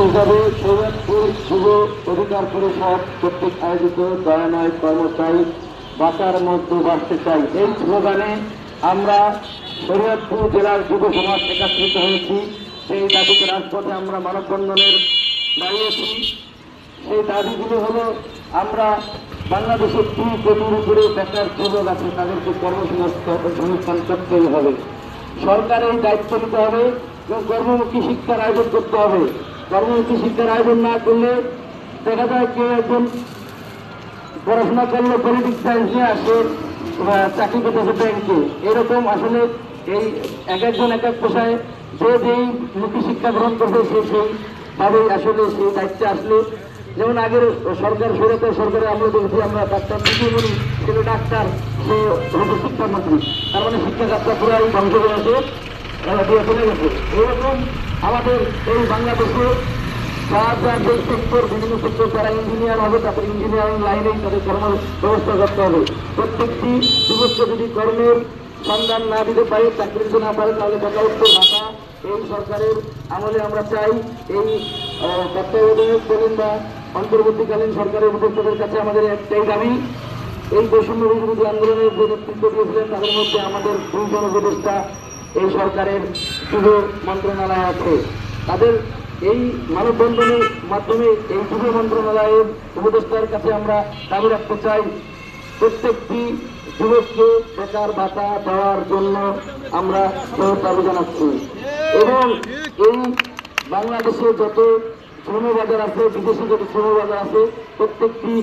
হিসাবে শরীয়তপুর যুব অধিকার পরিষদ কর্তৃক আয়োজিত দয়াময় কর্মচাই বাঁচার মধ্যে বাঁচতে চাই এই স্লোগানে আমরা শরীয়তপুর জেলার যুব সমাজ একত্রিত হয়েছি। সেই দাবিতে রাজপথে আমরা মানববন্ধনের দাঁড়িয়েছি। সেই দাবিগুলো হলো, আমরা বাংলাদেশের 2 কোটির উপরে বেকার যুবক আছে, তাদেরকে কর্মসংস্থান করতেই হবে। সরকার এই দায়িত্ব নিতে হবে এবং কর্মমুখী শিক্ষার আয়োজন করতে হবে। কর্মমুখী শিক্ষার আয়োজন না করলে দেখা যায় কেউ একজন পড়াশোনা করলে পলিটিক্স সায়েন্স নিয়ে আসে, চাকরি পেতেছে ব্যাংকে। এরকম আসলে এই এক একজন এক এক পেশায় যে যেই মুখী শিক্ষা গ্রহণ করবে সেইভাবেই আসলে সেই দায়িত্বে আসলে, যেমন আগের সরকার সরকারে আমরা দেখেছি, আমরা ডাক্তার দিদিমণি ছিল ডাক্তার, সে হচ্ছে শিক্ষামন্ত্রী, তার মানে শিক্ষা যাত্রা পুরাই ধ্বংস করে আছে, দিয়ে চলে গেছে। এরকম আমাদের এই বাংলাদেশে যে সেক্টর, বিভিন্ন সেক্টর, যারা ইঞ্জিনিয়ার হবে তাদের ইঞ্জিনিয়ারিং লাইনেই তাদের কর্ম ব্যবস্থা করতে হবে। প্রত্যেকটি যুবককে যদি কর্মের সন্ধান না দিতে পারে, চাকরি দিতে না পারে, তাহলে বেকারত্ব ভাতা এই সরকারের আমলে আমরা চাই। এই তত্ত্বাবধায়ক বলেন বা অন্তর্বর্তীকালীন সরকারের উপদেষ্টাদের কাছে আমাদের একটাই দাবি, এই বৈষম্য বিরোধী আন্দোলনের যে নেতৃত্ব দিয়েছিলেন তাদের মধ্যে আমাদের 2 জন উপদেষ্টা এই সরকারের যুব মন্ত্রণালয় আছে। তাদের এই মানববন্ধনের মাধ্যমে এই যুব মন্ত্রণালয়ের উপদেষ্টার কাছে আমরা দাবি রাখতে চাই, প্রত্যেকটি যুবককে বেকার ভাতা দেওয়ার জন্য আমরা দাবি জানাচ্ছি। এবং এই বাংলাদেশে যত শ্রমবাজার আছে, বিদেশে যত শ্রমবাজার আছে, প্রত্যেকটি